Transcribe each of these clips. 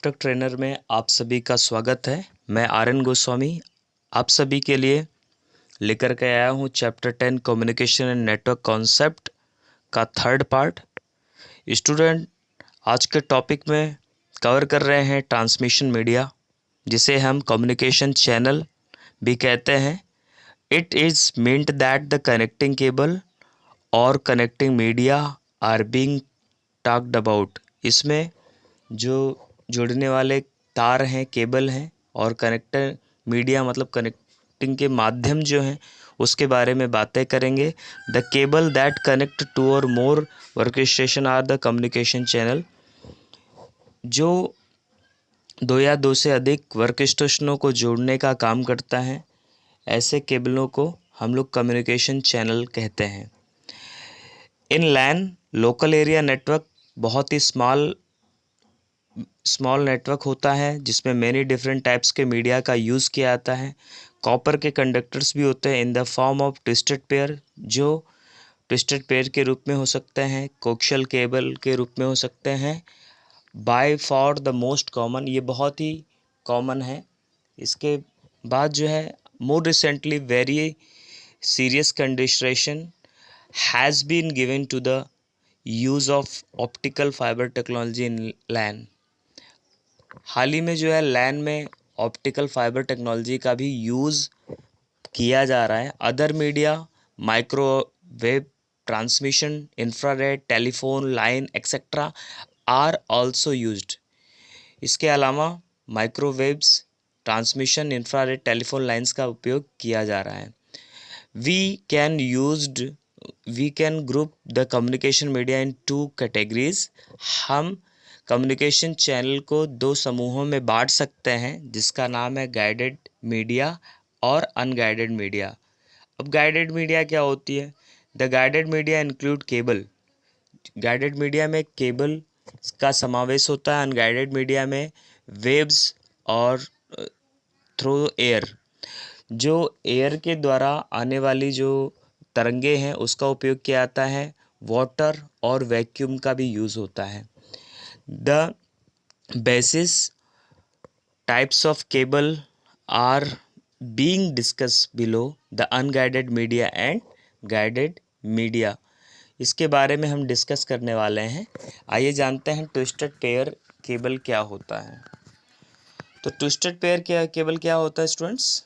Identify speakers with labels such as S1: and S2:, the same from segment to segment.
S1: एप्टक trainer में आप सभी का स्वागत है। मैं आर्यन गोस्वामी आप सभी के लिए लेकर के आया हूँ chapter 10 communication and network concept का थर्ड पार्ट। स्टूडेंट, आज के टॉपिक में कवर कर रहे हैं ट्रांसमिशन मीडिया, जिसे हम कम्युनिकेशन चैनल भी कहते हैं। It is meant that the connecting cable और connecting media are being talked about. इसमें जो जुड़ने वाले तार हैं, केबल हैं, और कनेक्टर मीडिया मतलब कनेक्टिंग के माध्यम जो हैं उसके बारे में बातें करेंगे। The cable that connect two or more work station are the communication channel. जो दो या दो से अधिक वर्क स्टेशनों को जोड़ने का काम करता है, ऐसे केबलों को हम लोग कम्युनिकेशन चैनल कहते हैं। इन लैन लोकल एरिया नेटवर्क बहुत ही स्मॉल नेटवर्क होता है, जिसमें मैनी डिफरेंट टाइप्स के मीडिया का यूज़ किया जाता है। कॉपर के कंडक्टर्स भी होते हैं इन the form of twisted pair, जो ट्विस्टेड पेयर के रूप में हो सकते हैं, कोक्शियल केबल के रूप में हो सकते हैं। By far the most common, ये बहुत ही कॉमन है। इसके बाद जो है more recently very serious consideration has been given to the use of optical fibre technology in LAN. हाल ही में जो है लैन में ऑप्टिकल फाइबर टेक्नोलॉजी का भी यूज़ किया जा रहा है। Other media, microwave transmission, infrared, telephone line etcetera are also used. इसके अलावा microwaves transmission, infrared, telephone lines का उपयोग किया जा रहा है। We can group the communication media in two categories. हम कम्युनिकेशन चैनल को दो समूहों में बांट सकते हैं, जिसका नाम है गाइडेड मीडिया और अनगाइडेड मीडिया। अब गाइडेड मीडिया क्या होती है? The guided media include cable. Guided media में केबल का समावेश होता है। अनगाइडेड मीडिया में वेव्स और थ्रू एयर, जो एयर के द्वारा आने वाली जो तरंगे हैं उसका उपयोग किया जाता है। वाटर और वैक्यूम का भी यूज़ होता है। The basis types of cable are being discussed below the unguided media and guided media। इसके बारे में हम डिस्कस करने वाले हैं। आइए जानते हैं ट्विस्टेड पेयर केबल क्या होता है। तो ट्विस्टेड पेयर केबल क्या होता है स्टूडेंट्स?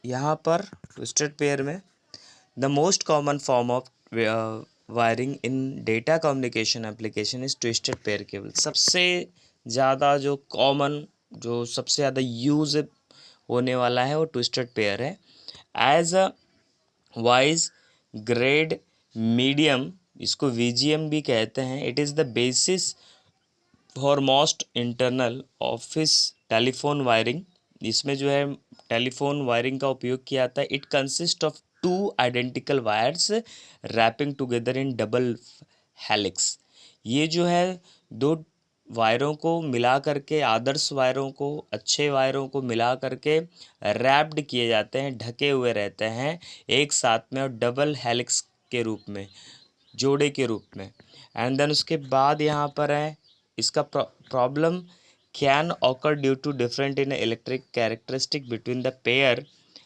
S1: यहाँ पर ट्विस्टेड पेयर में the most common form of wiring in data communication application is twisted pair cable. सबसे ज़्यादा जो कॉमन, जो सबसे ज़्यादा यूज होने वाला है वो ट्विस्टेड पेयर है। As a voice grade medium, इसको वीजीएम भी कहते हैं। It is the basis for most internal office telephone wiring. इसमें जो है टेलीफोन वायरिंग का उपयोग किया जाता है। It consist of two identical wires wrapping together in double helix. ये जो है दो वायरों को मिला करके, आदर्श वायरों को, अच्छे वायरों को मिला करके रैप्ड किए जाते हैं, ढके हुए रहते हैं एक साथ में, और डबल हेलिक्स के रूप में, जोड़े के रूप में। एंड देन उसके बाद यहाँ पर है इसका problem can occur due to different in electric characteristic between the pair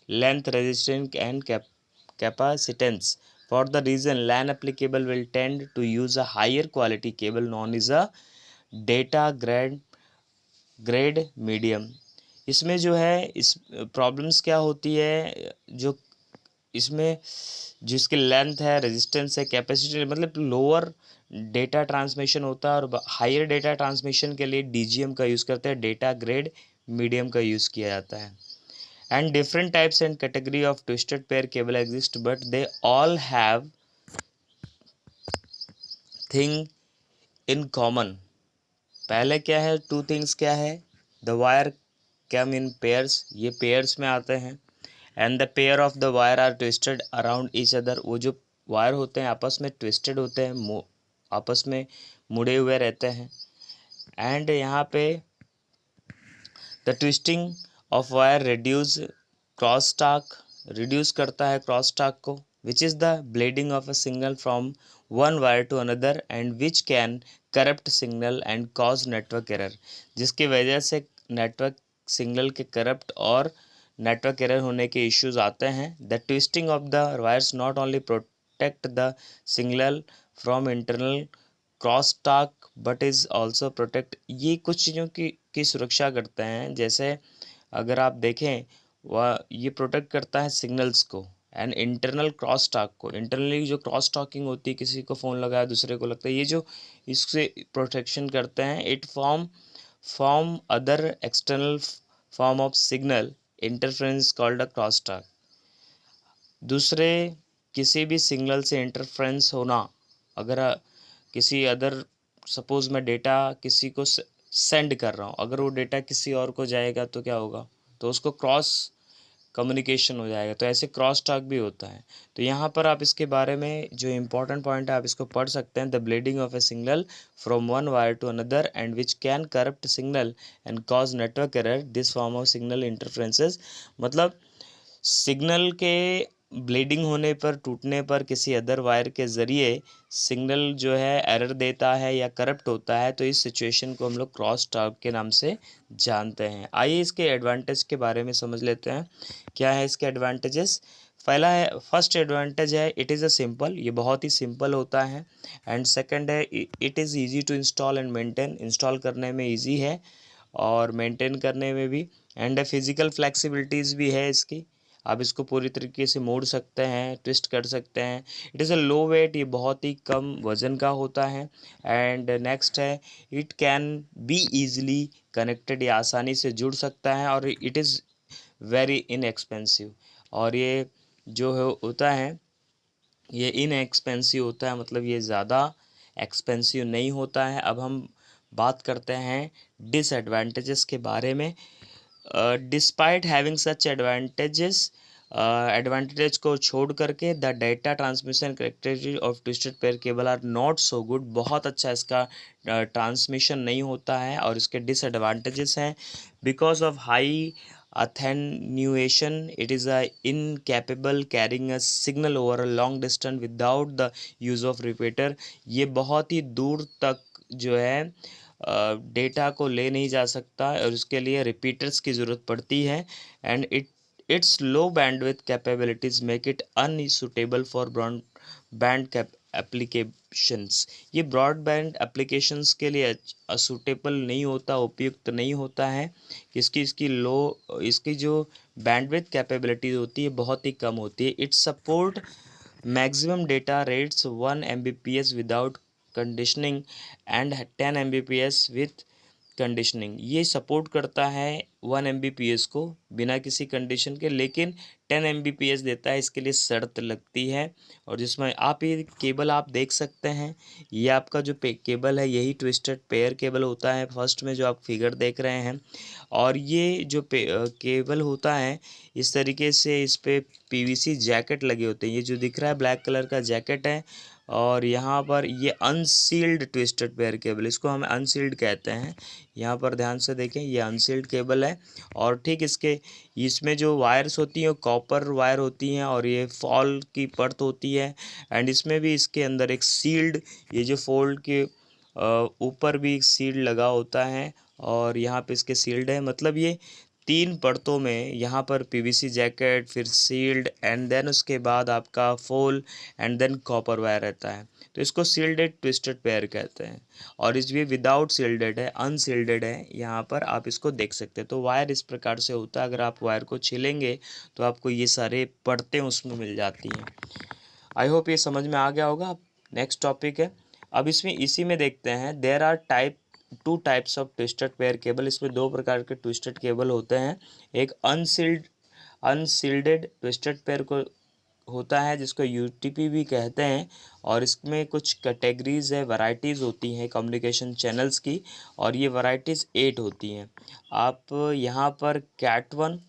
S1: length, resistance and capacitance. For the reason, LAN applicable will tend to use a higher quality cable known as a data grade medium। इसमें जो है इस problems क्या होती है, जो इसमें जिसकी लेंथ है, रेजिस्टेंस है, कैपेसिटी, मतलब लोअर डेटा ट्रांसमिशन होता है, और हायर डेटा ट्रांसमिशन के लिए डीजीएम का यूज़ करते हैं, डेटा ग्रेड मीडियम का यूज़ किया जाता है। And different types and category of twisted pair cable exist, but they all have thing in common. पहले क्या है, टू थिंग्स क्या है? The wire come in pairs, ये पेयर्स में आते हैं। And the pair of the wire are twisted around each other, वो जो वायर होते हैं आपस में ट्विस्टेड होते हैं, आपस में मुड़े हुए रहते हैं। एंड यहाँ पे the twisting of wire reduce cross talk, reduce करता है क्रॉस टॉक को। which is the bleeding of a signal from one wire to another and which can corrupt signal and cause network error, जिसकी वजह से network signal के corrupt और network error होने के इश्यूज आते हैं। The twisting of the wires not only protect the signal from internal cross talk but is also protect, ये कुछ चीज़ों की सुरक्षा करते हैं। जैसे अगर आप देखें, वह ये प्रोटेक्ट करता है सिग्नल्स को एंड इंटरनल क्रॉस टॉक को। इंटरनली जो क्रॉस टॉकिंग होती है, किसी को फ़ोन लगाया दूसरे को लगता है, ये जो इससे प्रोटेक्शन करते हैं। It form other external form of signal interference called a cross talk. दूसरे किसी भी सिग्नल से इंटरफ्रेंस होना, अगर किसी अदर, सपोज़ मैं डेटा किसी को सेंड कर रहा हूँ, अगर वो डेटा किसी और को जाएगा तो क्या होगा, तो उसको क्रॉस कम्युनिकेशन हो जाएगा। तो ऐसे क्रॉस टॉक भी होता है। तो यहाँ पर आप इसके बारे में जो इम्पोर्टेंट पॉइंट है आप इसको पढ़ सकते हैं। The bleeding of a signal from one wire to another and which can corrupt signal and cause network error, this form of signal interferences. मतलब सिग्नल के ब्लीडिंग होने पर, टूटने पर किसी अदर वायर के ज़रिए सिग्नल जो है एरर देता है या करप्ट होता है, तो इस सिचुएशन को हम लोग क्रॉस टॉक के नाम से जानते हैं। आइए इसके एडवांटेज के बारे में समझ लेते हैं। क्या है इसके एडवांटेजेस? पहला है, फर्स्ट एडवांटेज है इट इज़ अ सिंपल, ये बहुत ही सिंपल होता है। एंड सेकंड है it is easy to install and maintain, install करने में ईजी है और मेंटेन करने में भी। एंड फिज़िकल फ्लेक्सिबिलिटीज़ भी है इसकी, आप इसको पूरी तरीके से मोड़ सकते हैं, ट्विस्ट कर सकते हैं। It is a low weight, ये बहुत ही कम वज़न का होता है। एंड नेक्स्ट है it can be easily connected, ये आसानी से जुड़ सकता है और इट इज़ वेरी इनएक्सपेंसिव। और ये जो होता है ये इनएक्सपेंसिव होता है, मतलब ये ज़्यादा एक्सपेंसिव नहीं होता है। अब हम बात करते हैं डिसएडवांटेजेस के बारे में। Despite having such advantages, advantage को छोड़ करके the data transmission characteristic of twisted pair cable are not so good, बहुत अच्छा इसका ट्रांसमिशन नहीं होता है। और इसके डिसएडवांटेजेस हैं, because of high attenuation it is incapable carrying a signal over a long distance without the use of repeater, ये बहुत ही दूर तक जो है डेटा को ले नहीं जा सकता और उसके लिए रिपीटर्स की ज़रूरत पड़ती है। And it's low bandwidth capabilities make it unsuitable for broadband applications, ये ब्रॉडबैंड एप्लीकेशंस के लिए सूटेबल नहीं होता, उपयुक्त नहीं होता है। इसकी जो बैंडविड्थ कैपेबिलिटी होती है बहुत ही कम होती है। It support maximum data rates 1 Mbps without conditioning and 10 Mbps with conditioning, ये सपोर्ट करता है 1 Mbps को बिना किसी कंडीशन के, लेकिन 10 Mbps देता है, इसके लिए शर्त लगती है। और जिसमें आप ये केबल आप देख सकते हैं, ये आपका जो केबल है यही ट्विस्टेड पेयर केबल होता है, फर्स्ट में जो आप फिगर देख रहे हैं। और ये जो केबल होता है इस तरीके से इस पे पीवीसी जैकेट लगे होते हैं, ये जो दिख रहा है ब्लैक कलर का जैकेट है। और यहाँ पर ये अनसील्ड ट्विस्टेड पेयर केबल, इसको हम अनसील्ड कहते हैं। यहाँ पर ध्यान से देखें, ये अनसील्ड केबल है। और ठीक इसमें जो वायर्स होती हैं कॉपर वायर होती हैं और ये फॉल की परत होती है। एंड इसमें भी इसके अंदर एक सील्ड, ये जो फोल्ड के ऊपर भी एक सील्ड लगा होता है और यहाँ पे इसके सील्ड है, मतलब ये 3 परतों में, यहाँ पर पीवीसी जैकेट, फिर सील्ड एंड देन उसके बाद आपका फोल एंड देन कॉपर वायर रहता है। तो इसको सील्डेड ट्विस्टेड पेयर कहते हैं। और इस भी विदाउट सील्डेड है, अनसील्डेड है, यहाँ पर आप इसको देख सकते हैं। तो वायर इस प्रकार से होता है, अगर आप वायर को छीलेंगे तो आपको ये सारे परतें उसमें मिल जाती हैं। आई होप ये समझ में आ गया होगा। नेक्स्ट टॉपिक है, अब इसमें इसी में देखते हैं, there are two types of twisted pair cable, इसमें 2 प्रकार के ट्विस्टेड केबल होते हैं। एक अनसील्डेड ट्विस्टेड पेयर को होता है जिसको यूटीपी भी कहते हैं। और इसमें कुछ कैटेगरीज है, वैरायटीज़ होती हैं कम्युनिकेशन चैनल्स की, और ये वैरायटीज़ 8 होती हैं। आप यहाँ पर कैट 1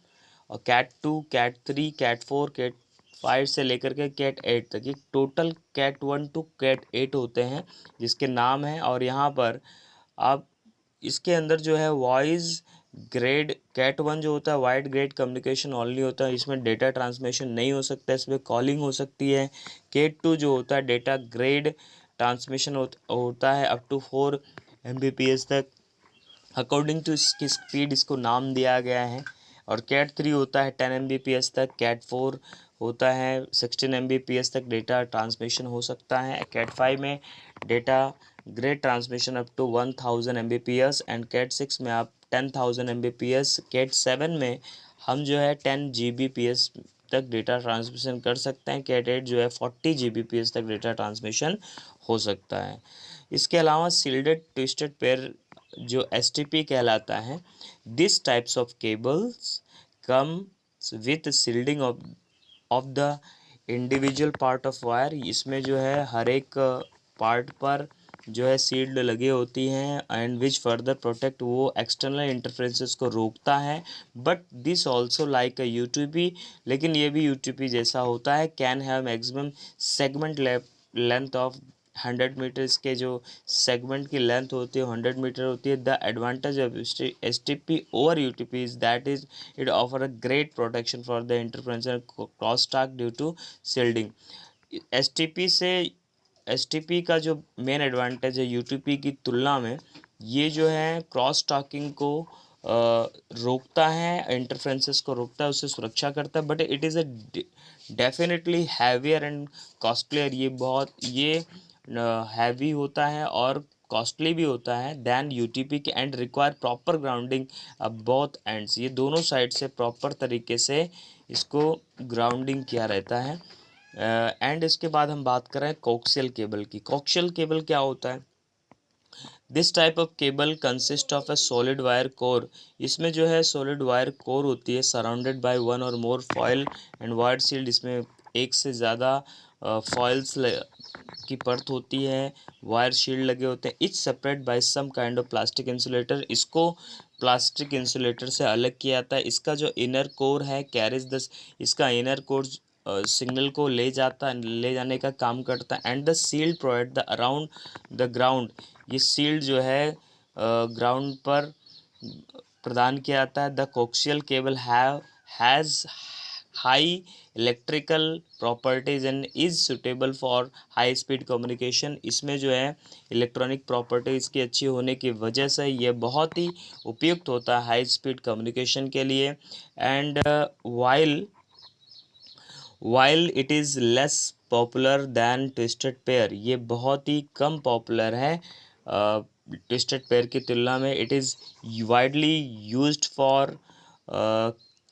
S1: और कैट 2, कैट 3, कैट 4, कैट 5 से लेकर के कैट 8 तक, ये टोटल कैट 1 टू कैट 8 होते हैं जिसके नाम हैं। और यहाँ पर आप इसके अंदर जो है वॉइस ग्रेड कैट 1 जो होता है वाइड ग्रेड कम्युनिकेशन ओनली होता है, इसमें डेटा ट्रांसमिशन नहीं हो सकता, इसमें कॉलिंग हो सकती है। कैट 2 जो होता है डेटा ग्रेड ट्रांसमिशन होता है अप टू 4 Mbps तक, अकॉर्डिंग टू इसकी स्पीड इसको नाम दिया गया है। और कैट 3 होता है 10 Mbps तक, कैट 4 होता है 16 Mbps तक डेटा ट्रांसमिशन हो सकता है। कैट 5 में data grade transmission up to 1000 Mbps and Cat 6 में आप 10,000 Mbps। कैट 7 में हम जो है 10 Gbps तक डेटा ट्रांसमिशन कर सकते हैं। कैट 8 जो है 40 Gbps तक डेटा ट्रांसमिशन हो सकता है। इसके अलावा सील्डेड ट्विस्टेड पेयर जो STP कहलाता है, this types of cables come with shielding of the individual part of wire. इसमें जो है हर एक पार्ट पर जो है सील्ड लगे होती हैं एंड विच फर्दर प्रोटेक्ट, वो एक्सटर्नल इंटरफेरेंसेस को रोकता है। But this also like a UTP, लेकिन ये भी UTP जैसा होता है। Can have maximum segment length of 100 metre, इसके जो सेगमेंट की लेंथ होती है 100 मीटर होती है। The advantage of STP over UTP is that is it offer a great protection for the interference cross talk due to shielding. STP का जो main advantage है UTP की तुलना में, ये जो है क्रॉस टॉकिंग को रोकता है, इंटरफ्रेंसेस को रोकता है, उससे सुरक्षा करता है। But it is a definitely heavier and costlier, ये हैवी होता है और कॉस्टली भी होता है दैन UTP के and require proper grounding both ends. ये दोनों साइड से प्रॉपर तरीके से इसको ग्राउंडिंग किया रहता है। एंड इसके बाद हम बात कर रहे हैं कोक्सियल केबल की। कोक्सियल केबल क्या होता है? This type of cable consist of a solid wire core. इसमें जो है सॉलिड वायर कोर होती है सराउंडेड बाय वन और मोर फॉयल एंड वायर शील्ड। इसमें एक से ज़्यादा फॉइल्स की परत होती है, वायर शील्ड लगे होते हैं। It's separate by some kind of plastic insulator. इसको प्लास्टिक इंसुलेटर से अलग किया जाता है। इसका जो इनर कोर है कैरिज द, इसका इनर कोर सिग्नल को ले जाने का काम करता है। And the shield provide the around the ground, ये सील्ड जो है ग्राउंड पर प्रदान किया जाता है। The coaxial cable has high electrical properties and is suitable for high speed communication. इसमें जो है इलेक्ट्रॉनिक प्रॉपर्टी इसकी अच्छी होने की वजह से ये बहुत ही उपयुक्त होता है हाई स्पीड कम्युनिकेशन के लिए। And while it is less popular than twisted pair, ये बहुत ही कम पॉपुलर है ट्विस्टेड पेयर की तुलना में। It is widely used for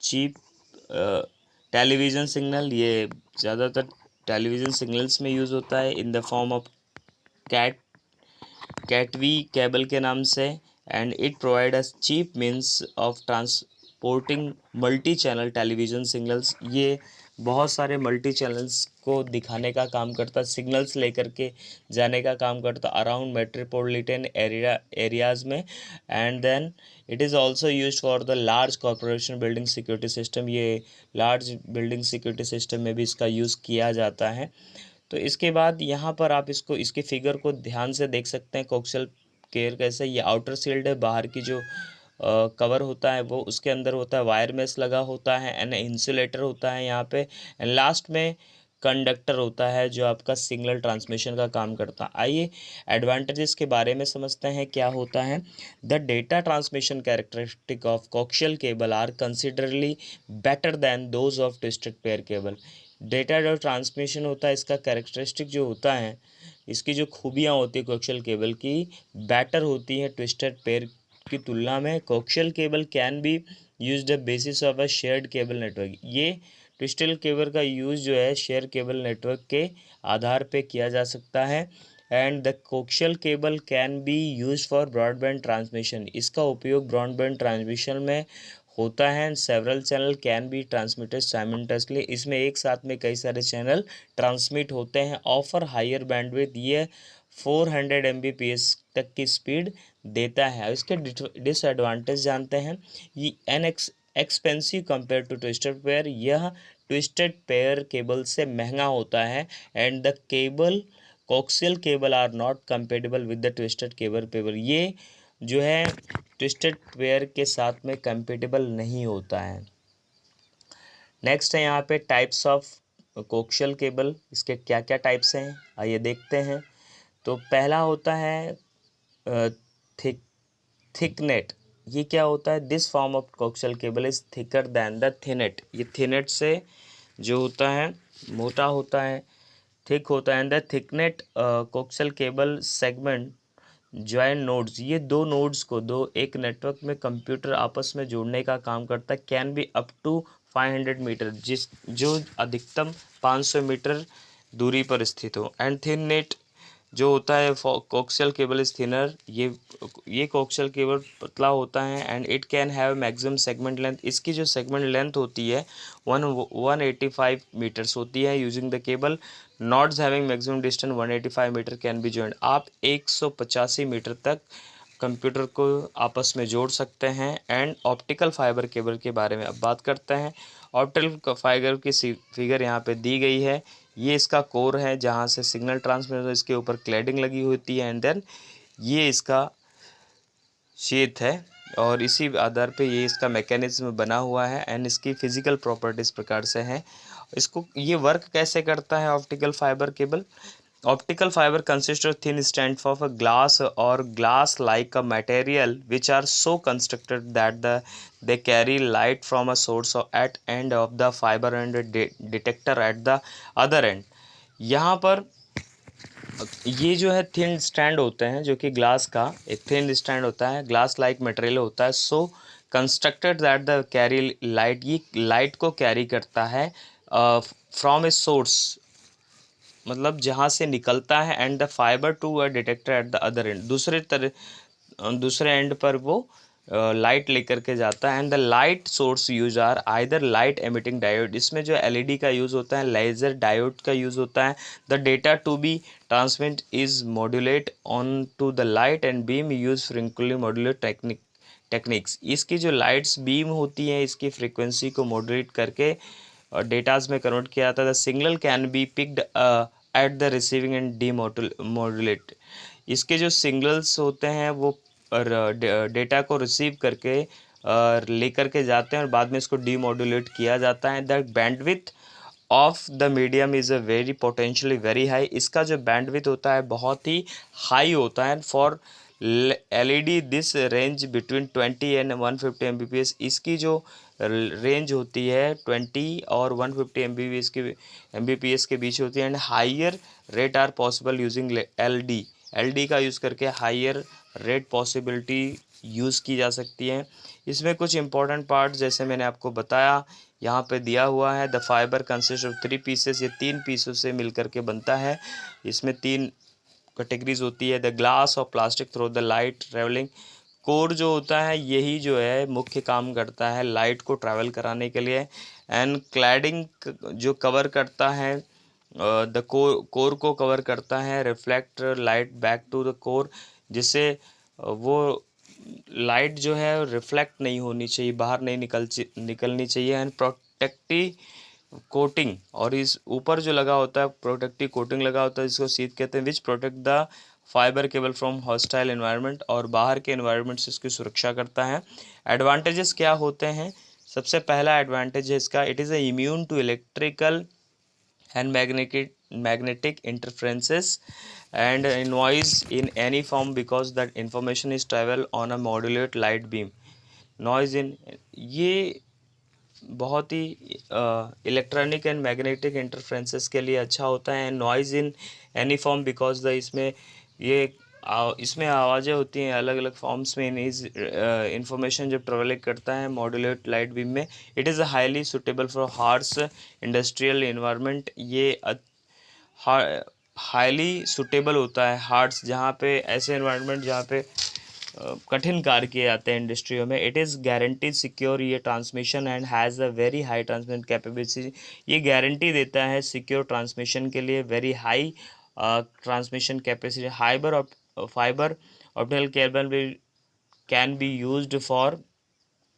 S1: cheap television signal, ये ज़्यादातर टेलीविज़न सिग्नल्स में यूज़ होता है in the form of CATV cable के नाम से। And it provide a cheap means of transporting multi channel television signals. ये बहुत सारे मल्टी चैनल्स को दिखाने का काम करता है, सिग्नल्स लेकर के जाने का काम करता अराउंड मेट्रोपॉलिटन एरियाज़ में। And then it is also use for the large corporation building security system, ये लार्ज बिल्डिंग सिक्योरिटी सिस्टम में भी इसका यूज़ किया जाता है। तो इसके बाद यहाँ पर आप इसके फिगर को ध्यान से देख सकते हैं। कोक्सियल केयर कैसे, ये आउटर सील्ड है, बाहर की जो कवर होता है वो उसके अंदर होता है, वायर मेश लगा होता है एंड इंसुलेटर होता है यहाँ पे, एंड लास्ट में कंडक्टर होता है जो आपका सिग्नल ट्रांसमिशन का काम करता है। आइए एडवांटेजेस के बारे में समझते हैं क्या होता है। The data transmission characteristic of coaxial cable are considerably better than those of twisted pair cable. Data जो ट्रांसमिशन होता है इसका कैरेक्टरिस्टिक जो होता है, इसकी जो खूबियाँ होती है कोक्सियल केबल की, बेटर होती है ट्विस्टेड पेयर की तुलना में। Coaxial cable can be used the basis of a shared cable network. ये ट्विस्टेड केबल का यूज़ जो है शेयर केबल नेटवर्क के आधार पे किया जा सकता है। And the coaxial cable can be use for broadband transmission, इसका उपयोग ब्रॉडबैंड ट्रांसमिशन में होता है। Several channel can be transmitted simultaneously, इसमें एक साथ में कई सारे चैनल ट्रांसमिट होते हैं। ऑफर हायर बैंडविड्थ, ये 400 Mbps तक की स्पीड देता है। इसके डिसएडवांटेज जानते हैं। ये expensive compare to twisted pair, यह ट्विस्टेड पेयर केबल से महंगा होता है। And the cable coaxial cable are not compatible with the twisted cable paper, ये जो है ट्विस्टेड पेयर के साथ में कंपेटेबल नहीं होता है। नेक्स्ट है यहाँ पे टाइप्स ऑफ कोक्शियल केबल। इसके क्या क्या टाइप्स हैं आइए देखते हैं। तो पहला होता है थिक थिकनेट। ये क्या होता है? This form of coaxial cable is thicker than the thinnet. ये थिनेट से जो होता है मोटा होता है, थिक होता है। And the thicknet coaxial cable segment join nodes, ये दो नोड्स को एक नेटवर्क में कंप्यूटर आपस में जोड़ने का काम करता है। Can be up to 500 metre, जो अधिकतम 500 मीटर दूरी पर स्थित हो। एंड थिन नेट जो होता है कोक्शियल केबल इज थिनर, ये कोक्शियल केबल पतला होता है। And it can have maximum segment length, इसकी जो सेगमेंट लेंथ होती है 185 मीटर्स होती है। Using the cable nodes having maximum distance 185 metre can be joined. आप 185 मीटर तक कंप्यूटर को आपस में जोड़ सकते हैं। एंड ऑप्टिकल फाइबर केबल के बारे में अब बात करते हैं। ऑप्टिकल फाइबर की फिगर यहाँ पे दी गई है। ये इसका कोर है जहाँ से सिग्नल ट्रांसमिट, इसके ऊपर क्लैडिंग लगी होती है। एंड देन ये इसका शीट है और इसी आधार पे ये इसका मैकेनिज्म बना हुआ है। एंड इसकी फिजिकल प्रॉपर्टीज प्रकार से हैं। इसको ये वर्क कैसे करता है optical fibre cable? Optical fiber consists of thin strands of a glass or glass-like a material which are so constructed that they carry light from a source at end of the fiber and a detector at the other end। यहाँ पर ये जो है thin stand होते हैं, जो कि glass का एक थिन स्टैंड होता है, ग्लास लाइक मटेरियल होता है। So constructed that the carry light, ये लाइट को कैरी करता है फ्रॉम ए सोर्स, मतलब जहाँ से निकलता है। And the fibre to a detector at the other end, दूसरे एंड पर वो लाइट लेकर के जाता है। And the light source use are either light emitting diode, इसमें जो एलईडी का यूज़ होता है, लेजर डायोड का यूज़ होता है। The data to be transmit is modulate on to the light and beam use frequently modulate techniques. इसकी जो लाइट्स बीम होती है, इसकी फ्रिक्वेंसी को मॉड्यूलेट करके और डेटाज में कन्वर्ट किया जाता है। The signal can be picked at the receiving end D modulate. इसके जो सिग्नल्स होते हैं वो डेटा को रिसीव करके लेकर के जाते हैं और बाद में इसको डीमॉड्यूलेट किया जाता है। The bandwidth of the medium is a very potentially very high, इसका जो बैंडविथ होता है बहुत ही हाई होता है। For LED this range between 20 and 150 Mbps, इसकी जो रेंज होती है 20 और 150 Mbps के बीच होती है। And higher rate are possible using LD का यूज़ करके हाइयर रेट पॉसिबिलिटी यूज़ की जा सकती है। इसमें कुछ इंपॉर्टेंट पार्ट जैसे मैंने आपको बताया यहाँ पे दिया हुआ है। The fibre consist of 3 pieces, ये 3 पीसों से मिलकर के बनता है। इसमें 3 कैटेगरीज होती है। द ग्लास और plastic through the light travelling, core जो होता है यही जो है मुख्य काम करता है लाइट को ट्रैवल कराने के लिए। एंड क्लैडिंग जो कवर करता है द कोर को कवर करता है, reflect light back to the core, जिससे वो लाइट जो है रिफ्लेक्ट नहीं होनी चाहिए, बाहर नहीं निकलनी चाहिए। एंड प्रोटेक्टिव कोटिंग, और इस ऊपर जो लगा होता है प्रोटेक्टिव कोटिंग लगा होता है जिसको शीट कहते हैं, विच protect the fibre cable from hostile environment, और बाहर के एनवायरनमेंट से इसकी सुरक्षा करता है। एडवांटेजेस क्या होते हैं? सबसे पहला एडवांटेज है इसका, it is a immune to electrical and magnetic interferences and noise in any form because that information is travel on a modulate light beam। noise in, ये बहुत ही इलेक्ट्रॉनिक एंड मैग्नेटिक इंटरफ्रेंसेस के लिए अच्छा होता है। Noise in any form because the इसमें आवाज़ें होती हैं अलग अलग फॉर्म्स में। इंफॉर्मेशन जब ट्रेवल करता है मॉड्यूलेट लाइट बीम में, it is highly suitable for harsh industrial environment. ये हाईली सुटेबल होता है हार्श, जहाँ पे ऐसे इन्वायरमेंट जहाँ पे कठिन कार्य किए जाते हैं इंडस्ट्रियों में। इट इज़ गारंटीड सिक्योर ये transmission and has a very high transmission capability, ये गारंटी देता है सिक्योर ट्रांसमिशन के लिए, very high transmission capacity. Fibre optical cable can be used for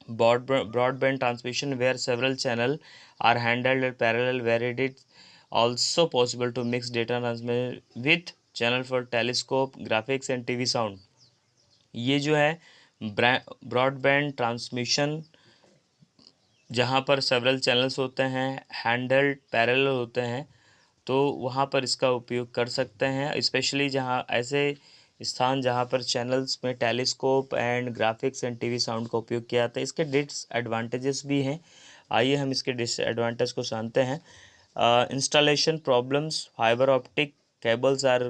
S1: broadband transmission where several channels are handled at parallel, where it is also possible to mix data transmission with channel for telescope graphics and TV sound। ये जो है broadband transmission जहाँ पर several channels होते हैं, handheld parallel होते हैं, तो वहाँ पर इसका उपयोग कर सकते हैं, स्पेशली जहाँ ऐसे स्थान जहाँ पर चैनल्स में telescope and graphics and TV sound का उपयोग किया जाता है। इसके डिसएडवांटेजेस भी हैं, आइए हम इसके डिसएडवांटेज को जानते हैं। Installation problems, fibre optic cables are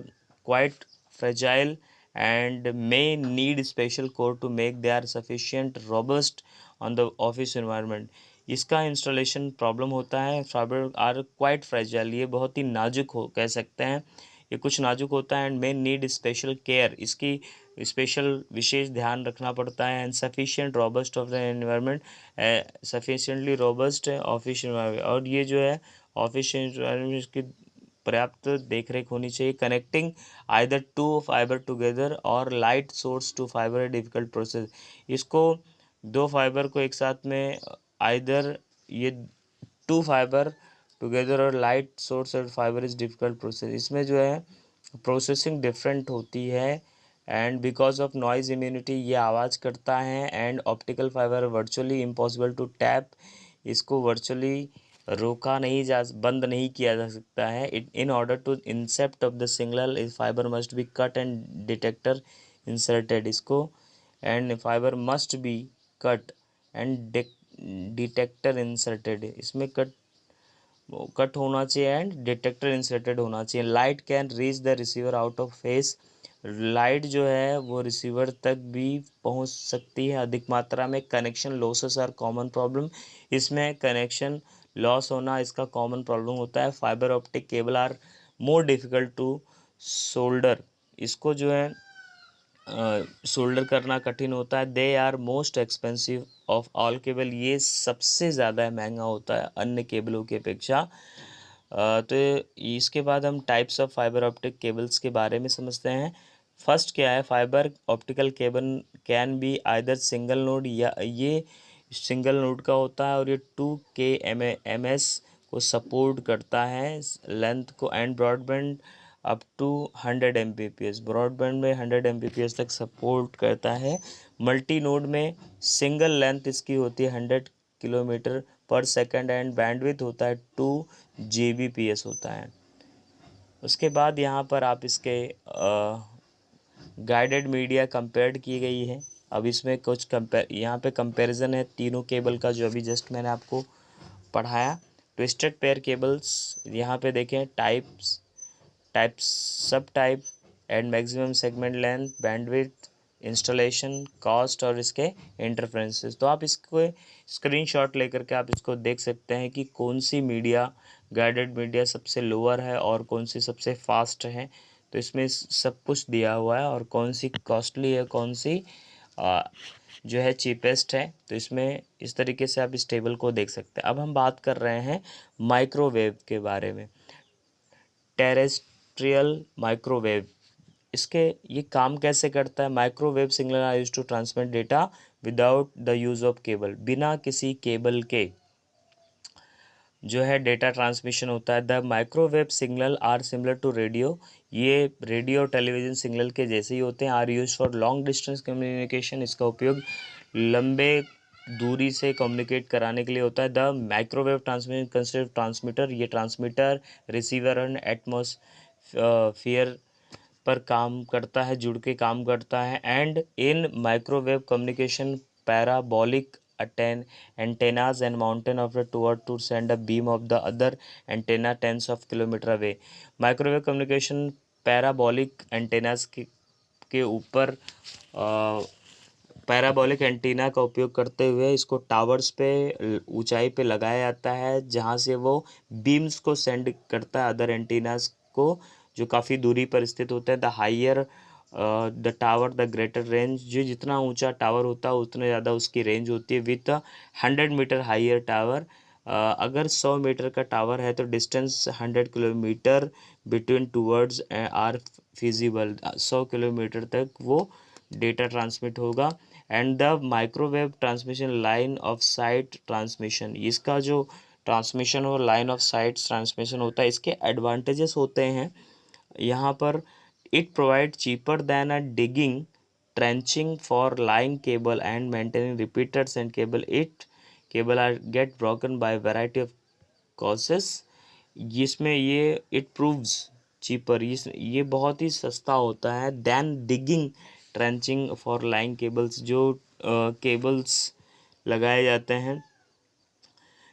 S1: quite fragile and may need special core to make they are sufficient robust on the office environment। इसका इंस्टॉलेशन प्रॉब्लम होता है, फाइबर आर क्वाइट फ्रेजाइल, ये बहुत ही नाजुक हो कह सकते हैं, ये कुछ नाजुक होता है, and may need special care, इसकी स्पेशल विशेष ध्यान रखना पड़ता है, and sufficient robust of the environment, sufficiently robust office environment, और ये जो है ऑफिस एनवायरनमेंट की पर्याप्त देखरेख होनी चाहिए। Connecting either two fibre together और light source to fibre difficult process, इसको दो फाइबर को एक साथ में आइदर ये टू फाइबर टुगेदर और लाइट सोर्स और फाइबर इज़ डिफिकल्ट प्रोसेस, इसमें जो है प्रोसेसिंग डिफरेंट होती है, and because of noise immunity ये आवाज़ करता है, एंड optical fibre virtually impossible to tap, इसको वर्चुअली रोका नहीं जा बंद नहीं किया जा सकता है। इन order to intercept of the signal is fibre must be cut and detector inserted, इसको and fibre must be cut and detector inserted, इसमें कट होना चाहिए एंड डिटेक्टर इंसर्टेड होना चाहिए। Light can reach the receiver out of phase, light जो है वो receiver तक भी पहुंच सकती है अधिक मात्रा में। Connection losses are common problem, इसमें कनेक्शन लॉस होना इसका कॉमन प्रॉब्लम होता है। Fibre optic cable are more difficult to solder, इसको जो है सोल्डर करना कठिन होता है। They are most expensive of all cable, ये सबसे ज़्यादा महंगा होता है अन्य केबलों की अपेक्षा। तो इसके बाद हम types of fibre optic cables के बारे में समझते हैं। फर्स्ट क्या है, fibre optical cable can be either single node, या ये सिंगल नोड का होता है और ये 2 kms को सपोर्ट करता है लेंथ को, and broadband up to 100 Mbps, broadband में 100 Mbps तक सपोर्ट करता है। मल्टी नोड में सिंगल लेंथ इसकी होती है 100 किलोमीटर पर सेकंड, एंड बैंडविड्थ होता है 2 Gbps होता है। उसके बाद यहाँ पर आप इसके गाइडेड मीडिया कंपेयर्ड की गई है। अब इसमें कुछ यहाँ पे कंपैरिजन है तीनों केबल का, जो अभी जस्ट मैंने आपको पढ़ाया। ट्विस्टेड पेयर केबल्स यहाँ पे देखें, टाइप्स सब type and maximum segment length, bandwidth, installation cost और इसके इंटरफेरेंसेस। तो आप इसको स्क्रीनशॉट लेकर के आप इसको देख सकते हैं कि कौन सी मीडिया गाइडेड मीडिया सबसे लोअर है और कौन सी सबसे फास्ट है। तो इसमें सब कुछ दिया हुआ है, और कौन सी कॉस्टली है, कौन सी जो है चीपेस्ट है। तो इसमें इस तरीके से आप इस टेबल को देख सकते हैं। अब हम बात कर रहे हैं माइक्रोवेव के बारे में। टेरेस्ट्रियल माइक्रोवेव, इसके ये काम कैसे करता है। Microwave signal are used to transmit data without the use of cable, बिना किसी केबल के जो है डेटा ट्रांसमिशन होता है। The microwave signal are similar to radio, ये रेडियो टेलीविज़न सिग्नल के जैसे ही होते हैं। Are use for long distance communication, इसका उपयोग लंबे दूरी से कम्युनिकेट कराने के लिए होता है। The microwave transmission consider transmitter, ये ट्रांसमीटर रिसीवर एंड एटमॉस्फेयर पर काम करता है, जुड़ के काम करता है। And in microwave communication parabolic antennas and mountain of the toward to send a beam of the other antenna tens of kilometer away। Microwave communication parabolic antennas के ऊपर पैराबोलिक एंटीना का उपयोग करते हुए इसको टावर्स पे ऊंचाई पे लगाया जाता है, जहां से वो बीम्स को सेंड करता है अदर एंटीनास को, जो काफ़ी दूरी पर स्थित होता है। The higher the tower the greater range, जो जितना ऊंचा टावर होता है उतने ज़्यादा उसकी रेंज होती है। विथ 100 मीटर हाइयर टावर, अगर 100 मीटर का टावर है तो distance 100 kilometre between towards our feasible, 100 kilometre तक वो डेटा ट्रांसमिट होगा। And the microwave transmission line of site transmission, इसका जो ट्रांसमिशन और लाइन ऑफ साइट ट्रांसमिशन होता है, इसके एडवांटेजेस होते हैं यहाँ पर। It provide cheaper then a digging trenching for line cable and maintaining repeaters and cable are get broken by variety of causes. इसमें ये इट प्रूव्स चीपर, ये बहुत ही सस्ता होता है than digging trenching for line cables, जो cables लगाए जाते हैं,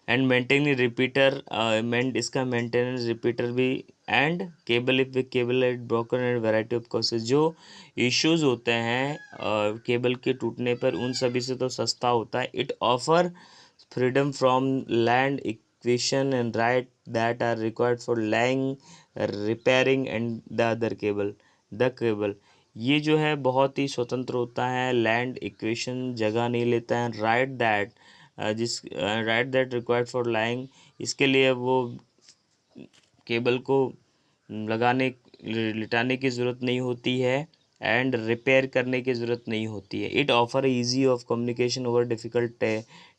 S1: एंड मेंटेनिंग रिपीटर, इसका मेंटेनेंस रिपीटर भी, and cable if cable at broken and variety of causes, जो इश्यूज होते हैं केबल के टूटने पर, उन सभी से तो सस्ता होता है. It offer freedom from land equation and right that are required for laying, repairing and the cable. ये जो है बहुत ही स्वतंत्र होता है, लैंड इक्वेशन जगह नहीं लेता है, right that required for lying, इसके लिए वो केबल को लिटाने की ज़रूरत नहीं होती है, एंड रिपेयर करने की ज़रूरत नहीं होती है. It offer easy of communication over difficult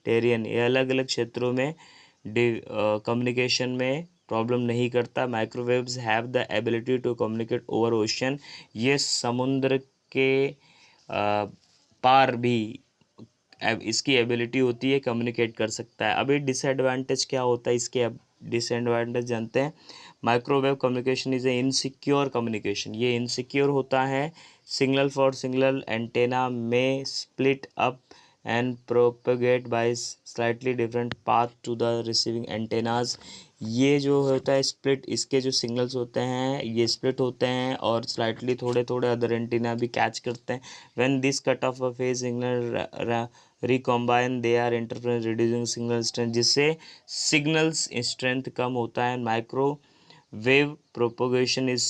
S1: terrain, ये अलग अलग क्षेत्रों में कम्युनिकेशन में प्रॉब्लम नहीं करता. Microwaves have the ability to communicate over ocean, ये समुद्र के पार भी इसकी एबिलिटी होती है, कम्युनिकेट कर सकता है. अभी डिसएडवांटेज क्या होता है, इसके अब डिसएडवांटेज जानते हैं. Microwave communication is a insecure communication, ये इनसिक्योर होता है. सिग्नल फॉर सिग्नल एंटेना में split up and propagate by slightly different path to the receiving antennas. ये जो होता है स्प्लिट, इसके जो सिग्नल्स होते हैं ये स्प्लिट होते हैं और स्लाइटली थोड़े थोड़े अदर एंटेना भी कैच करते हैं. When this cut of a phase signal recombine they are interference reducing signal strength, जिससे सिग्नल्स स्ट्रेंथ कम होता है. Microwave propagation is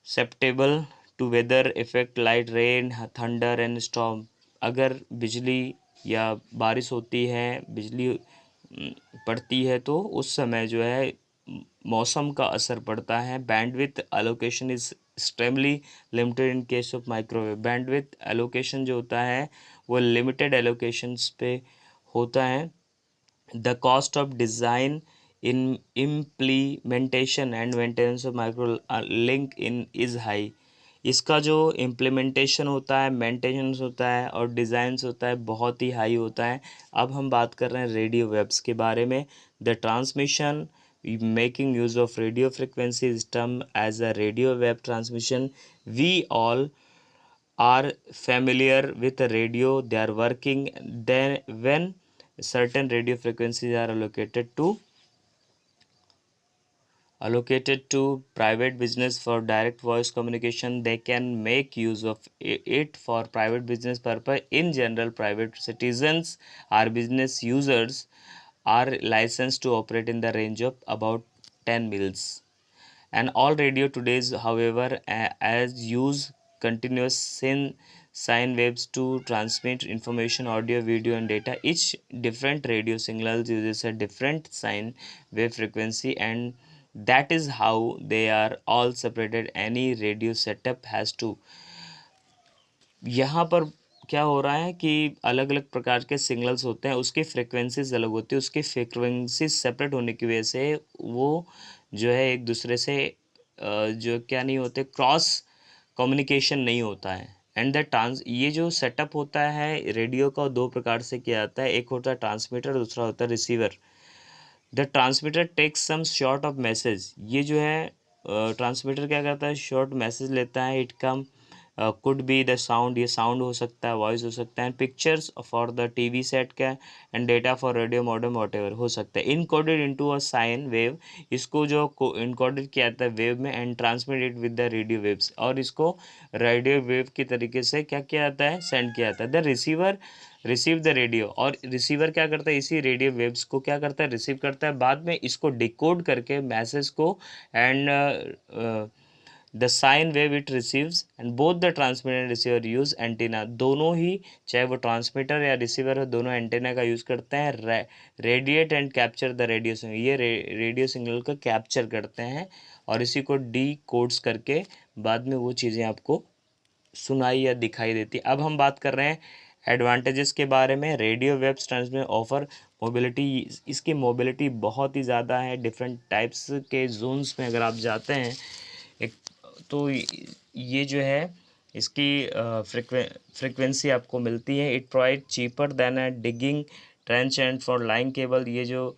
S1: susceptible to weather effect light rain thunder and storm. अगर बिजली या बारिश होती है, बिजली पड़ती है, तो उस समय जो है मौसम का असर पड़ता है. Bandwidth allocation is extremely limited in case of microwave. Bandwidth allocation जो होता है वो लिमिटेड एलोकेशंस पे होता है. The cost of design in implementation and maintenance of micro link in is high. इसका जो इम्प्लीमेंटेशन होता है, मेंटेनेंस होता है और डिज़ाइंस होता है, बहुत ही हाई होता है. अब हम बात कर रहे हैं रेडियो वेव्स के बारे में. The transmission making use of radio frequency is term as a radio wave transmission. We all are familiar with the radio. They are working then when certain radio frequencies are allocated to private business for direct voice communication. They can make use of it for private business purpose. In general, private citizens or business users are licensed to operate in the range of about 10 mils. And all radio today, however, as use continuous sine waves to transmit information, audio, video, and data. Each different radio signals uses a different sine wave frequency, and that is how they are all separated. Any radio setup has to. यहाँ पर क्या हो रहा है कि अलग अलग प्रकार के सिग्नल्स होते हैं, उसकी फ्रिक्वेंसीज अलग होती है. उसकी फ्रिक्वेंसीज सेपरेट होने की वजह से वो जो है एक दूसरे से जो क्या नहीं होते, क्रॉस कम्युनिकेशन नहीं होता है. एंड द ये जो सेटअप होता है रेडियो का, दो प्रकार से किया जाता है. एक होता है ट्रांसमीटर, दूसरा होता है receiver. The transmitter takes some short of message. ये जो है ट्रांसमीटर क्या करता है, शॉर्ट मैसेज लेता है. It come could be the sound, ये साउंड हो सकता है, वॉइस हो सकता है, pictures for the TV set का, and data for radio modem whatever हो सकता है. Encoded into a sine wave, इसको जो इनकोडेड किया जाता है वेव में, and transmitted with the radio waves, और इसको रेडियो वेव के तरीके से क्या किया जाता है, सेंड किया जाता है. The receiver receive the radio, और रिसीवर क्या करता है, इसी रेडियो वेव्स को क्या करता है, रिसीव करता है. बाद में इसको डिकोड करके मैसेज को, and the sine wave it receives, and both the transmitter and receiver use antenna. दोनों ही, चाहे वो ट्रांसमीटर या रिसीवर हो, दोनों एंटीना का यूज़ करते हैं. Radiate and capture the radio signal, ये रेडियो सिग्नल का कैप्चर करते हैं और इसी को डी कोड्स करके बाद में वो चीज़ें आपको सुनाई या दिखाई देती. अब हम बात कर रहे हैं एडवांटेजेस के बारे में. Radio waves transmit offer mobility, इसकी मोबिलिटी बहुत ही ज़्यादा है. डिफरेंट टाइप्स के जोन्स में अगर आप जाते हैं एक, तो ये जो है इसकी फ्रिक्वेंसी आपको मिलती है। It provide cheaper than a digging trench and for line cable. ये जो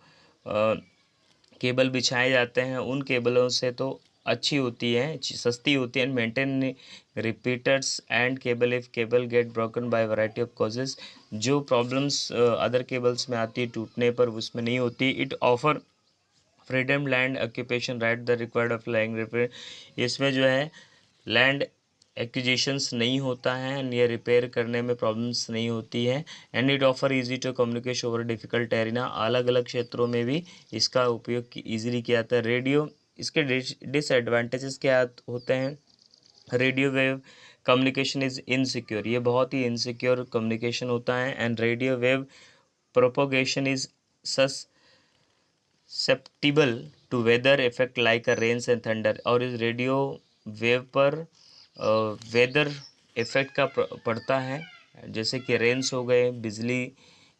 S1: केबल बिछाए जाते हैं उन केबलों से तो अच्छी होती है, सस्ती होती है। Maintain repeaters and cable if cable get broken by variety of causes. जो प्रॉब्लम्स अदर केबल्स में आती है टूटने पर, उसमें नहीं होती। It offer freedom land occupation right the required of land repair. इसमें जो है लैंड एक्विजिशंस नहीं होता है एंड ये रिपेयर करने में प्रॉब्लम्स नहीं होती है। And it offer easy to communication over difficult arena. अलग अलग क्षेत्रों में भी इसका उपयोग ईजिली किया जाता है। रेडियो, इसके डिसएडवांटेजेस क्या होते हैं? Radio wave communication is insecure, ये बहुत ही इनसिक्योर कम्युनिकेशन होता है। And radio wave propagation is susceptible to weather effect like a rains and thunder. और इस रेडियो वेव पर वेदर इफेक्ट का पड़ता है, जैसे कि रेन्स हो गए, बिजली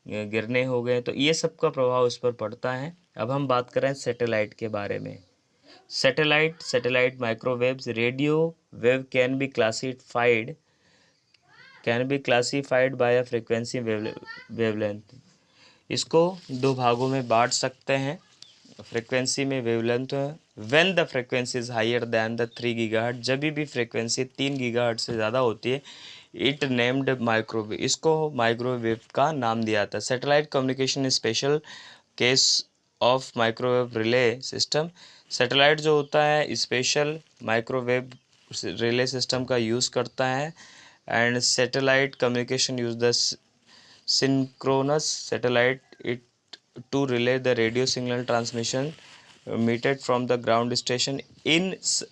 S1: गिरने हो गए, तो ये सब का प्रभाव उस पर पड़ता है। अब हम बात करें सैटेलाइट के बारे में। Satellite microwaves radio wave can be classified by a frequency wavelength. इसको दो भागों में बांट सकते हैं फ्रीक्वेंसी में, wavelength. When the frequency is higher than the 3 gigahertz, जब भी फ्रीक्वेंसी 3 गीगाहर्ट्ज से ज़्यादा होती है, इट नेम्ड माइक्रोवेव, इसको माइक्रोवेव का नाम दिया था। Satellite communication special case of microwave relay system. Satellite जो होता है स्पेशल माइक्रोवेव रिले सिस्टम का यूज़ करता है। And satellite communication use the synchronous satellite it to relay the radio signal transmission emitted from the ground station.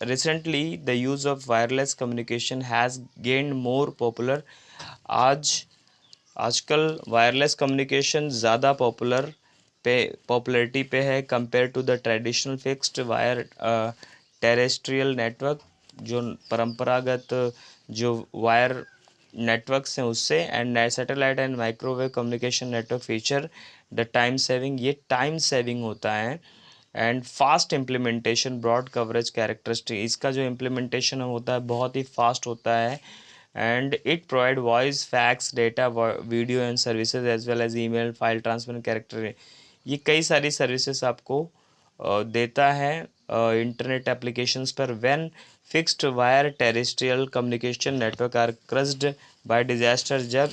S1: Recently the use of wireless communication has gained more popular. आज आजकल wireless communication ज़्यादा popularity पे है compare to the traditional fixed wire terrestrial network. जो परंपरागत जो wire networks हैं उससे। And satellite and microwave communication network feature the time saving, ये टाइम सेविंग होता है। And fast implementation broad coverage characteristic, इसका जो इम्प्लीमेंटेशन होता है बहुत ही फास्ट होता है। And it provide voice, fax, data, video and services as well as email, file transfer, character. ये कई सारी सर्विसेज आपको देता है इंटरनेट एप्लीकेशंस पर। When fixed wire terrestrial communication network are crushed by disaster, जब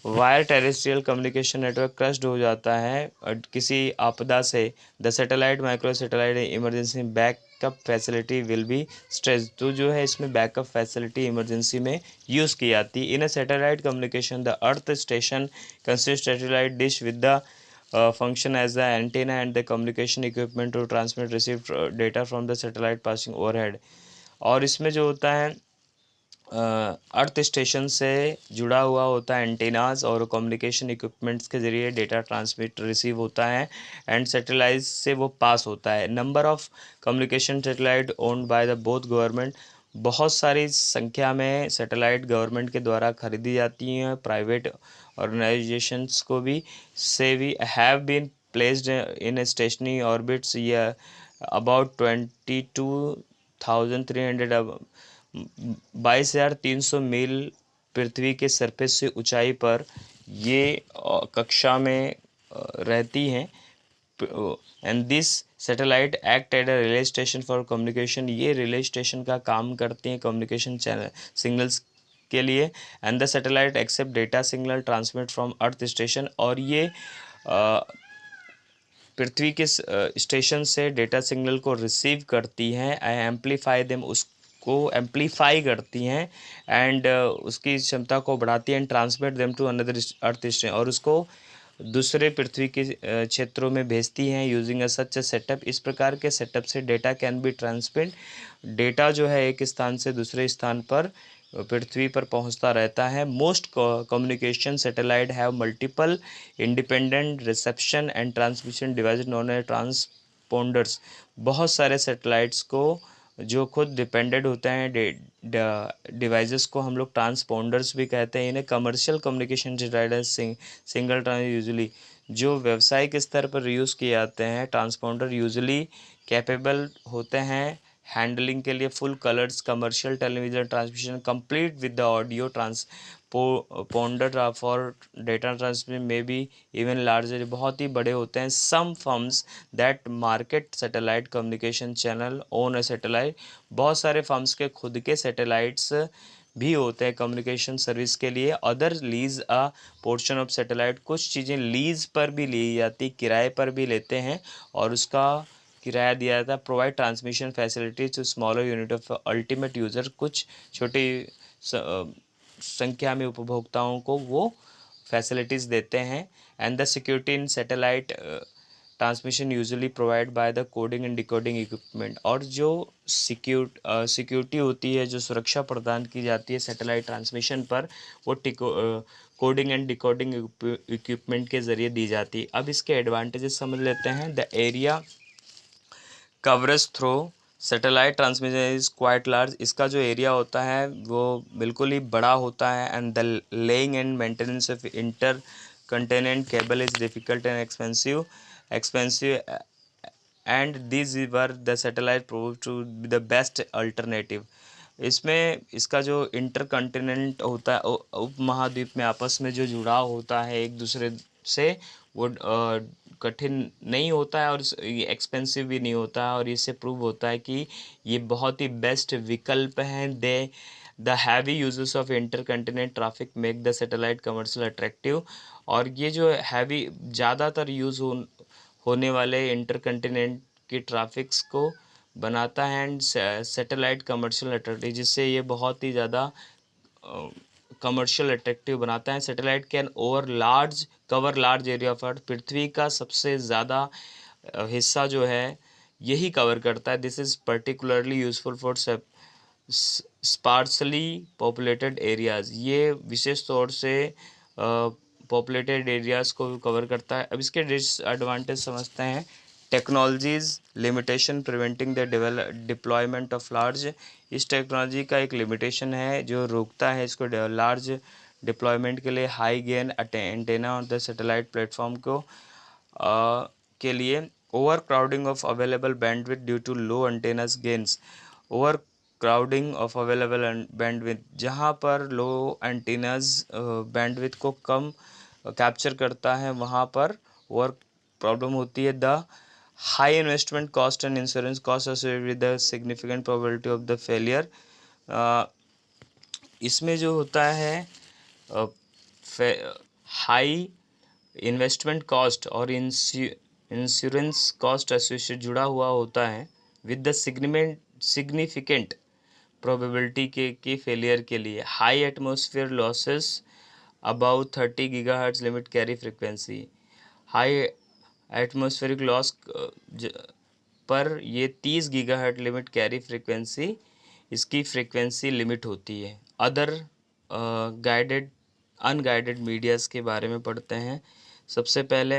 S1: wire terrestrial communication network crushed हो जाता है किसी आपदा से, the satellite micro satellite emergency backup facility will be stretch. तो जो है इसमें बैकअप फैसिलिटी इमरजेंसी में यूज़ की जाती है। In a satellite communication the earth station consist satellite dish with the function as the antenna and the communication equipment to transmit receive data from the satellite passing overhead। और इसमें जो होता है earth station से जुड़ा हुआ होता है एंटेनास और कम्युनिकेशन इक्विपमेंट्स के ज़रिए डेटा ट्रांसमिट रिसीव होता है एंड सैटेलाइट से वो पास होता है। Number of communication satellite owned by the both government, बहुत सारी संख्या में सैटेलाइट गवर्नमेंट के द्वारा खरीदी जाती हैं, प्राइवेट ऑर्गेनाइजेशंस को भी से भी have been placed in stationary orbits. ये अबाउट 22,300 22,300 मील पृथ्वी के सरफेस से ऊंचाई पर ये कक्षा में रहती हैं। And this satellite act at a relay station for communication, ये रिले स्टेशन का काम करती हैं कम्युनिकेशन चैनल सिग्नल्स के लिए। And the satellite accept data signal transmit from earth station, और ये पृथ्वी के स्टेशन से डेटा सिग्नल को रिसीव करती हैं, एम्पलीफाई देम, उसको एम्पलीफाई करती हैं एंड उसकी क्षमता को बढ़ाती हैं, and transmit them to another earth station, और उसको दूसरे पृथ्वी के क्षेत्रों में भेजती हैं यूजिंग अ सच सेटअप। इस प्रकार के सेटअप से data can be transmit, data जो है एक स्थान से दूसरे स्थान पर पृथ्वी पर पहुंचता रहता है। Most communication satellite have multiple independent reception and transmission device known as transponders. बहुत सारे सैटेलाइट्स को जो खुद डिपेंडेंट होते हैं डिवाइसेस को हम लोग ट्रांसपोंडर्स भी कहते हैं। इन्हें commercial communication satellite single usually जो व्यावसायिक स्तर पर यूज़ किए जाते हैं ट्रांसपोंडर यूजुअली कैपेबल होते हैं हैंडलिंग के लिए full colours commercial television transmission complete with the audio transponder for data transmission में भी इवन लार्जर, बहुत ही बड़े होते हैं। Some firms that market satellite communication channel own a satellite, बहुत सारे फर्म्स के खुद के सैटेलाइट्स भी होते हैं कम्युनिकेशन सर्विस के लिए। Other lease a portion of satellite, कुछ चीज़ें लीज पर भी ली जाती, किराए पर भी लेते हैं और उसका किराया दिया जाता है। Provide transmission facilities to smaller unit of ultimate user, कुछ छोटी संख्या में उपभोक्ताओं को वो फैसिलिटीज़ देते हैं। And the security in satellite transmission usually provide by the coding and decoding equipment, और जो सिक्योरिटी होती है, जो सुरक्षा प्रदान की जाती है सैटेलाइट ट्रांसमिशन पर, वो कोडिंग एंड डिकोडिंग इक्विपमेंट के ज़रिए दी जाती है। अब इसके एडवांटेजेस समझ लेते हैं। The area coverage through satellite transmission is quite large, इसका जो एरिया होता है वो बिल्कुल ही बड़ा होता है। And the laying and maintenance of inter continent cable is difficult and expensive and this where the satellite prove to be the best alternative. इसमें इसका जो इंटर कंटिनेंट होता है, उप महाद्वीप में आपस में जो जुड़ाव होता है एक दूसरे से, वो कठिन नहीं होता है और ये एक्सपेंसिव भी नहीं होता है, और इससे प्रूव होता है कि ये बहुत ही बेस्ट विकल्प हैं। They the heavy usages of inter continent traffic make the satellite commercial attractive, और ये जो हैवी ज़्यादातर यूज़ होने वाले इंटरकंटिनेंट की ट्रैफिक्स को बनाता है एंड सैटेलाइट कमर्शियल अट्रैक्टिव, जिससे ये बहुत ही ज़्यादा कमर्शियल अट्रैक्टिव बनाता है। Satellite can cover large area of earth, पृथ्वी का सबसे ज़्यादा हिस्सा जो है यही कवर करता है। This is particularly useful for sparsely populated areas, ये विशेष तौर से पॉपुलेटेड एरियाज़ को कवर करता है। अब इसके डिसएडवांटेज समझते हैं। Technologies limitation preventing the deployment of large, इस टेक्नोलॉजी का एक लिमिटेशन है जो रोकता है इसको लार्ज डिप्लॉयमेंट के लिए। High gain antenna on the satellite platform को के लिए। Overcrowding of available bandwidth due to low antennas gains, overcrowding of available bandwidth, जहाँ पर लो एंटीनाज बैंडविड्थ को कम कैप्चर करता है वहाँ पर ओवर प्रॉब्लम होती है। The high investment cost and insurance cost associated with the significant probability of the failure, इसमें जो होता है हाई इन्वेस्टमेंट कॉस्ट और इंश्योरेंस कॉस्ट एसोसिएट जुड़ा हुआ होता है विद द सिग्निफिकेंट प्रोबेबिलिटी के की फेलियर के लिए। High atmosphere losses about 30 gigahertz limit carry frequency, high atmospheric loss पर ये 30 गीगाहर्ट्ज लिमिट कैरी फ्रिक्वेंसी, इसकी फ्रिक्वेंसी लिमिट होती है। अदर गाइडेड अनगाइडेड मीडियाज़ के बारे में पढ़ते हैं। सबसे पहले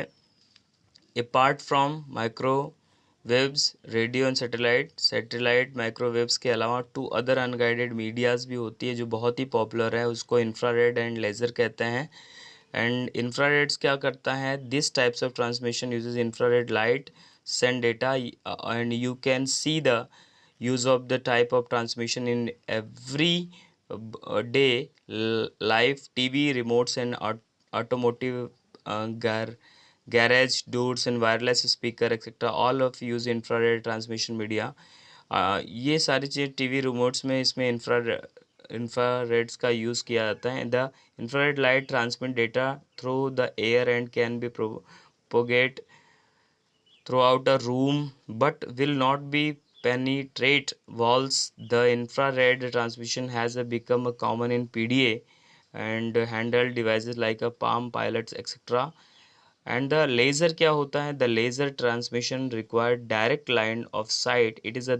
S1: apart from microwaves radio and satellite microwaves के अलावा 2 अदर अनगाइडेड मीडियाज़ भी होती है जो बहुत ही पॉपुलर है, उसको इंफ्रारेड एंड लेज़र कहते हैं। एंड इंफ्रारेड्स क्या करता है, this types of transmission uses infrared light send data and you can see the use of the type of transmission in every day live TV remotes and automotive garage doors and wireless speaker etc all of use infrared transmission media। ये सारी चीज़ TV remotes में इसमें इंफ्रारेड्स का use किया जाता है। The infrared light transmit data through the air and can be propagate throughout a room but will not be penetrate walls. The infrared transmission has become common in PDA and handheld devices like a Palm Pilots etc. And the laser क्या होता है, the laser transmission require direct line of sight. It is a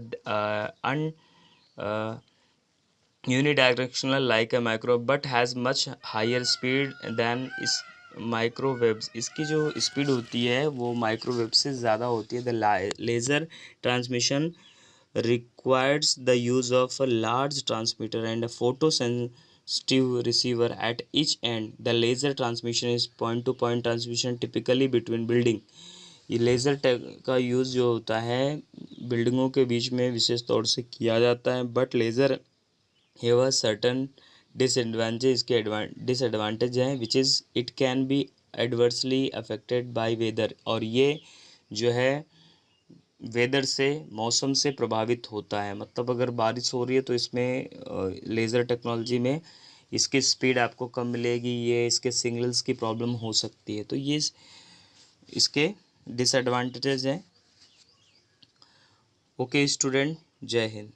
S1: unidirectional like a micro but has much higher speed than is microwaves, इसकी जो speed होती है वो microwave से ज़्यादा होती है। The laser transmission requires the use of a large transmitter and a photosensitive receiver at each end. The laser transmission is point to point transmission typically between building. ये लेज़र का use जो होता है बिल्डिंगों के बीच में विशेष तौर से किया जाता है, but laser have a certain disadvantage, इसके डिसएडवांटेज हैं which is it can be adversely affected by weather, और ये जो है वेदर से, मौसम से प्रभावित होता है। मतलब अगर बारिश हो रही है तो इसमें लेज़र टेक्नोलॉजी में इसकी स्पीड आपको कम मिलेगी, ये इसके सिग्नल्स की प्रॉब्लम हो सकती है, तो ये इसके डिसएडवांटेजेस हैं। ओके स्टूडेंट, जय हिंद।